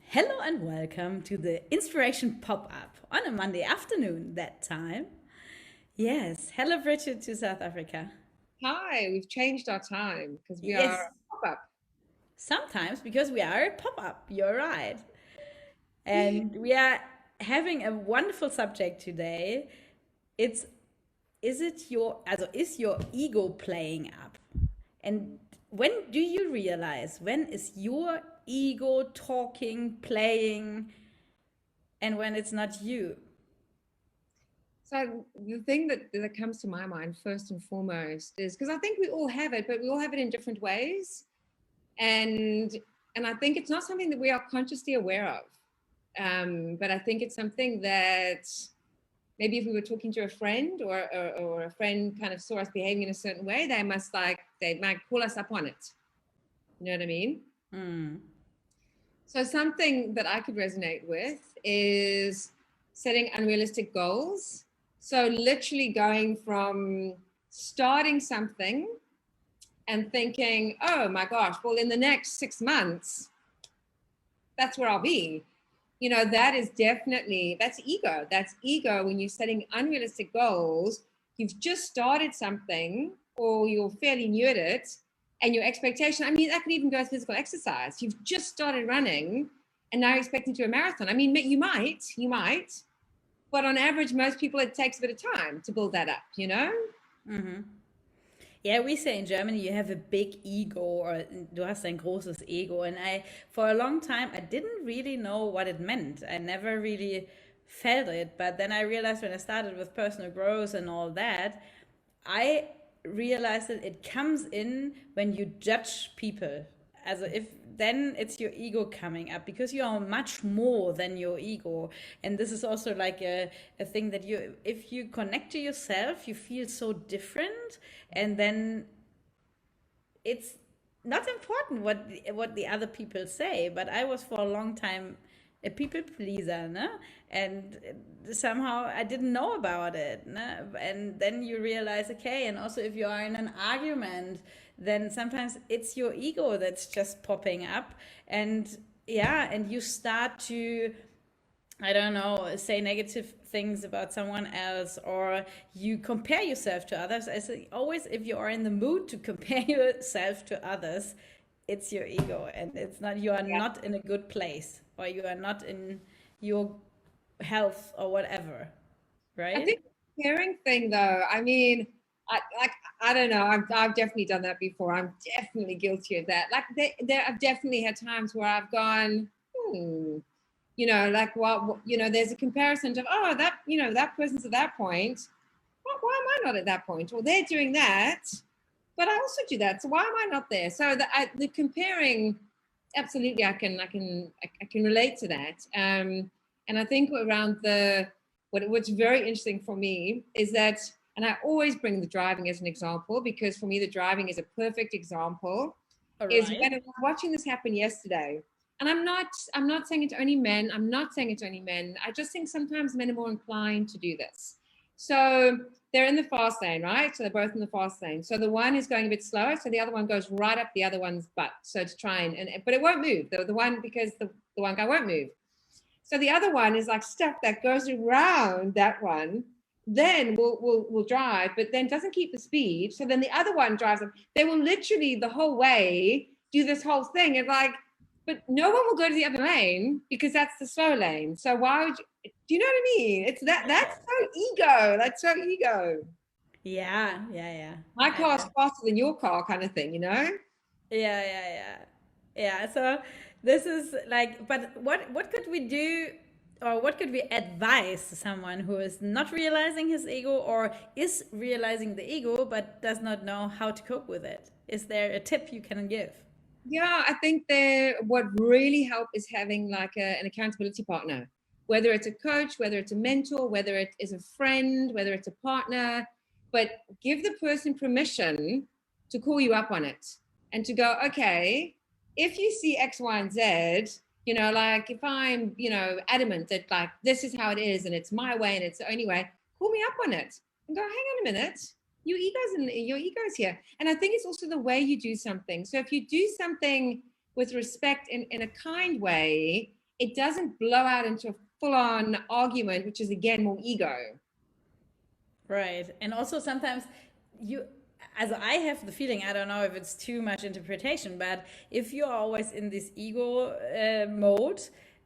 Hello and welcome to the Inspiration Pop Up on a Monday afternoon, that time. Yes, hello Bridget to South Africa. Hi, we've changed our time because we are Yes, pop-up. sometimes because we are a pop up, you're right. And we are having a wonderful subject today. It's is your ego playing up? And when do you realize when is your ego talking, playing, and when it's not you? So the thing that comes to my mind first and foremost is because I think we all have it, but we all have it in different ways. And and I think it's not something that we are consciously aware of. But I think it's something that maybe if we were talking to a friend or a friend kind of saw us behaving in a certain way, they might pull us up on it. You know what I mean? Mm. So something that I could resonate with is setting unrealistic goals. So literally going from starting something and thinking, oh my gosh, well, in the next 6 months, that's where I'll be. You know, that is definitely, that's ego. That's ego when you're setting unrealistic goals. You've just started something or you're fairly new at it, and your expectation, I mean, that could even go as physical exercise. You've just started running and now you're expecting to do a marathon. I mean, you might, but on average, most people, it takes a bit of time to build that up, you know? Mm-hmm. Yeah, we say in Germany you have a big ego or du hast ein großes Ego. And for a long time, I didn't really know what it meant. I never really felt it. But then I realized when I started with personal growth and all that, I realized that it comes in when you judge people. As if then it's your ego coming up because you are much more than your ego. And this is also like a thing that if you connect to yourself, you feel so different. And then it's not important what the other people say, but I was for a long time a people pleaser, no? And somehow I didn't know about it, no? And then you realize, okay, and also if you are in an argument, then sometimes it's your ego that's just popping up, and yeah, and you start to, I don't know, say negative things about someone else, or you compare yourself to others. I say always, if you are in the mood to compare yourself to others, it's your ego, and it's not, you are Yeah. not in a good place, or you are not in your health or whatever, I right? think the caring thing, though, I mean, I don't know. I've definitely done that before. I'm definitely guilty of that. Like I've definitely had times where I've gone, you know, like you know, there's a comparison of, oh, that, you know, that person's at that point. Why am I not at that point? Well, they're doing that, but I also do that. So why am I not there? So the comparing, absolutely, I can relate to that. And I think around what's very interesting for me is that, and I always bring the driving as an example because for me the driving is a perfect example. All Is right. when I was watching this happen yesterday, and I'm not saying it's only men. I'm not saying it's only men. I just think sometimes men are more inclined to do this. So they're in the fast lane, right? So they're both in the fast lane. So the one is going a bit slower, so the other one goes right up the other one's butt. So to try and but it won't move. The one because the one guy won't move. So the other one is like stuck that goes around that one. Then will drive, but then doesn't keep the speed. So then the other one drives them. They will literally the whole way do this whole thing. And like, but no one will go to the other lane because that's the slow lane. So why would you, do you know what I mean? It's that's so ego. That's so ego. Yeah, yeah, yeah. My car's I, faster than your car kind of thing, you know? yeah, yeah, yeah. Yeah, so this is like, but what could we do, or what could we advise someone who is not realizing his ego, or is realizing the ego but does not know how to cope with it? Is there a tip you can give? Yeah, I think what really help is having like an accountability partner, whether it's a coach, whether it's a mentor, whether it is a friend, whether it's a partner, but give the person permission to call you up on it and to go, okay, if you see X, Y, and Z, you know, like if I'm, you know, adamant that like this is how it is and it's my way and it's the only way, call me up on it and go, hang on a minute, your ego's here. And I think it's also the way you do something. So if you do something with respect in a kind way, it doesn't blow out into a full-on argument, which is again more ego. Right. And also sometimes you, as I have the feeling, I don't know if it's too much interpretation, but if you're always in this ego mode,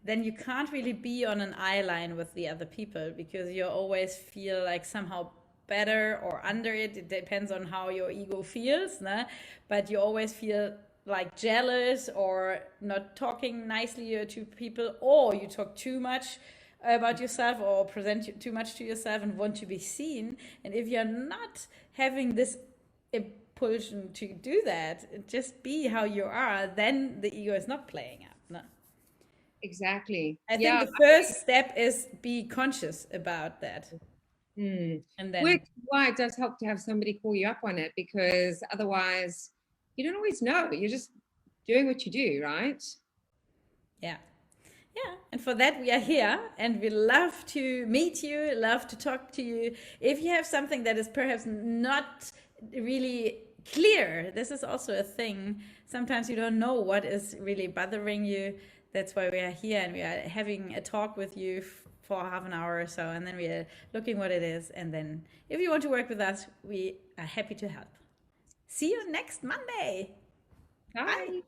then you can't really be on an eye line with the other people because you always feel like somehow better or under it. It depends on how your ego feels, nah? But you always feel like jealous or not talking nicely to people, or you talk too much about yourself or present too much to yourself and want to be seen. And if you're not having this impulsion to do that, just be how you are, then the ego is not playing up. No. Exactly. I think Yeah. the first step is be conscious about that. Mm. And then, Which why it does help to have somebody call you up on it, because otherwise you don't always know. You're just doing what you do, right? yeah. Yeah, and for that we are here and we love to meet you, love to talk to you. If you have something that is perhaps not really clear, this is also a thing. Sometimes you don't know what is really bothering you. That's why we are here and we are having a talk with you for half an hour or so, and then we are looking what it is. And then if you want to work with us, we are happy to help. See you next Monday. Bye. Bye.